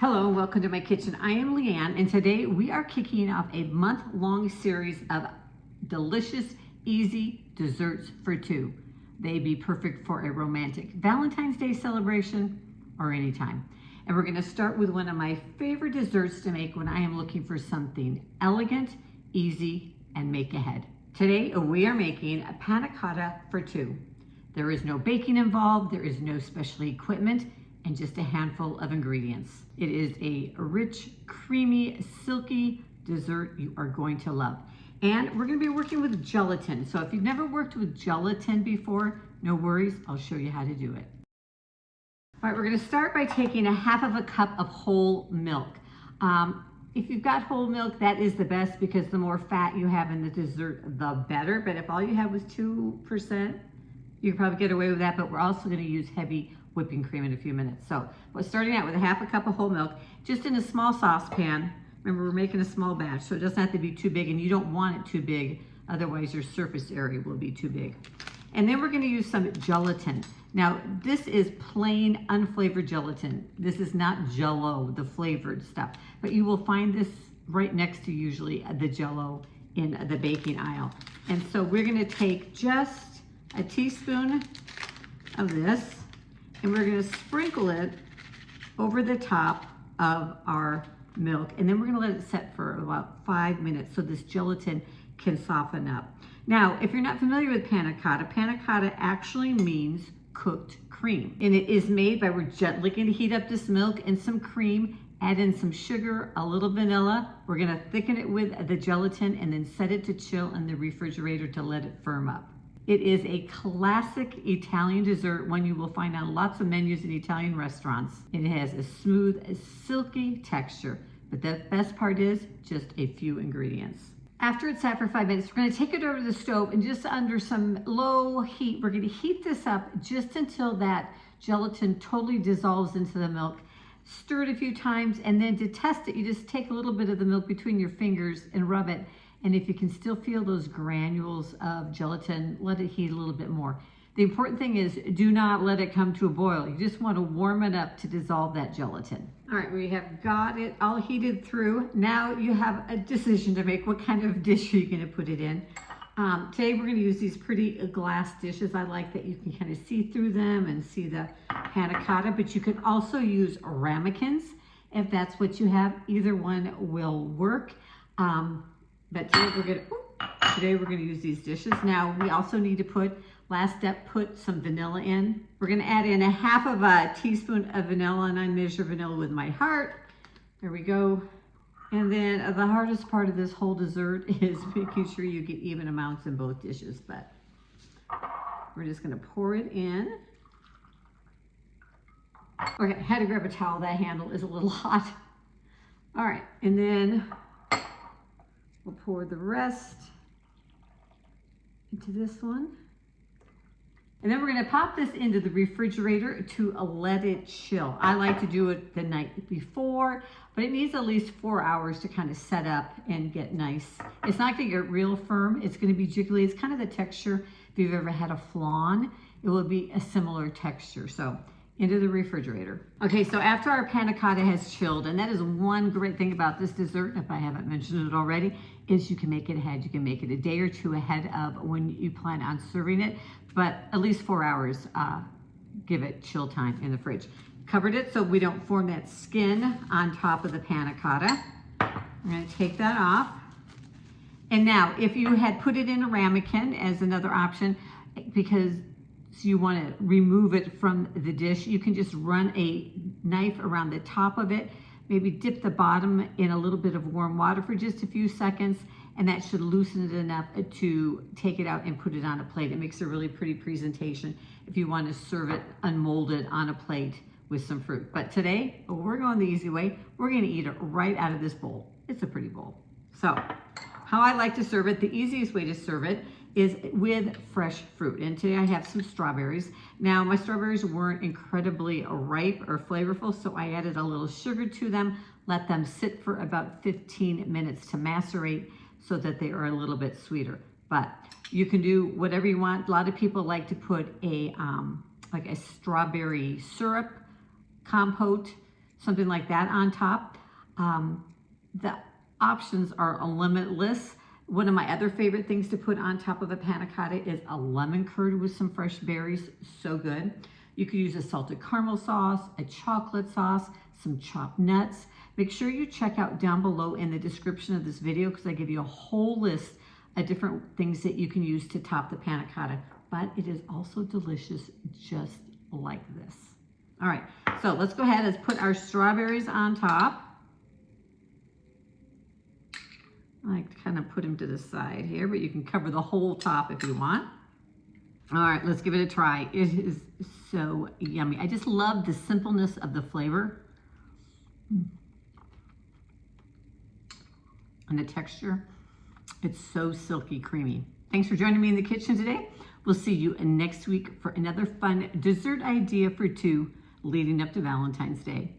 Hello, welcome to my kitchen. I am Leanne, and today we are kicking off a month-long series of delicious, easy desserts for two. They'd be perfect for a romantic Valentine's Day celebration or anytime. And we're going to start with one of my favorite desserts to make when I am looking for something elegant, easy, and make ahead. Today we are making a panna cotta for two. There is no baking involved, there is no special equipment, and just a handful of ingredients. It is a rich, creamy, silky dessert you are going to love. And we're going to be working with gelatin. So if you've never worked with gelatin before, no worries, I'll show you how to do it. All right, we're going to start by taking a half of a cup of whole milk. If you've got whole milk, that is the best because the more fat you have in the dessert, the better. But if all you have was 2%, you can probably get away with that, but we're also going to use heavy whipping cream in a few minutes. So we're starting out with a half a cup of whole milk, just in a small saucepan. Remember, we're making a small batch, so it doesn't have to be too big, and you don't want it too big, otherwise your surface area will be too big. And then we're going to use some gelatin. Now, this is plain, unflavored gelatin. This is not Jell-O, the flavored stuff, but you will find this right next to usually the Jell-O in the baking aisle. And so we're going to take just a teaspoon of this, and we're going to sprinkle it over the top of our milk, and then we're going to let it set for about 5 minutes so this gelatin can soften up. Now, if you're not familiar with panna cotta actually means cooked cream, and it is made by, we're gently going to heat up this milk and some cream, add in some sugar, a little vanilla. We're going to thicken it with the gelatin and then set it to chill in the refrigerator to let it firm up. It is a classic Italian dessert, one you will find on lots of menus in Italian restaurants. It has a smooth, silky texture, but the best part is just a few ingredients. After it's sat for 5 minutes, we're going to take it over to the stove, and just under some low heat, we're going to heat this up just until that gelatin totally dissolves into the milk. Stir it a few times, and then to test it, you just take a little bit of the milk between your fingers and rub it. And if you can still feel those granules of gelatin, let it heat a little bit more. The important thing is, do not let it come to a boil. You just want to warm it up to dissolve that gelatin. All right, we have got it all heated through. Now you have a decision to make. What kind of dish are you going to put it in? Today we're going to use these pretty glass dishes. I like that you can kind of see through them and see the panna cotta, but you can also use ramekins if that's what you have. Either one will work. But today we're going to use these dishes. Now we also need to put some vanilla in. We're going to add in a half of a teaspoon of vanilla, and I measure vanilla with my heart. There we go. And then the hardest part of this whole dessert is making sure you get even amounts in both dishes. But we're just going to pour it in. Okay, I had to grab a towel. That handle is a little hot. All right, and then we'll pour the rest into this one. And then we're going to pop this into the refrigerator to let it chill. I like to do it the night before, but it needs at least 4 hours to kind of set up and get nice. It's not going to get real firm. It's going to be jiggly. It's kind of the texture, if you've ever had a flan, it will be a similar texture. So into the refrigerator. Okay, so after our panna cotta has chilled, and that is one great thing about this dessert, if I haven't mentioned it already, is you can make it ahead. You can make it a day or two ahead of when you plan on serving it, but at least 4 hours, give it chill time in the fridge. Covered it so we don't form that skin on top of the panna cotta. I'm gonna take that off. And now, if you had put it in a ramekin as another option, because you want to remove it from the dish, you can just run a knife around the top of it, maybe dip the bottom in a little bit of warm water for just a few seconds, and that should loosen it enough to take it out and put it on a plate. It makes a really pretty presentation if you want to serve it unmolded on a plate with some fruit. But today, we're going the easy way. We're going to eat it right out of this bowl. It's a pretty bowl. So, how I like to serve it, the easiest way to serve it is with fresh fruit. And today I have some strawberries. Now my strawberries weren't incredibly ripe or flavorful, so I added a little sugar to them, let them sit for about 15 minutes to macerate so that they are a little bit sweeter. But you can do whatever you want. A lot of people like to put like a strawberry syrup compote something like that on top. The options are limitless. One of my other favorite things to put on top of a panna cotta is a lemon curd with some fresh berries. So good. You could use a salted caramel sauce, a chocolate sauce, some chopped nuts. Make sure you check out down below in the description of this video because I give you a whole list of different things that you can use to top the panna cotta. But it is also delicious just like this. All right, so let's go ahead and put our strawberries on top. I like to kind of put them to the side here, but you can cover the whole top if you want. All right, let's give it a try. It is so yummy. I just love the simpleness of the flavor and the texture. It's so silky creamy. Thanks for joining me in the kitchen today. We'll see you next week for another fun dessert idea for two leading up to Valentine's Day.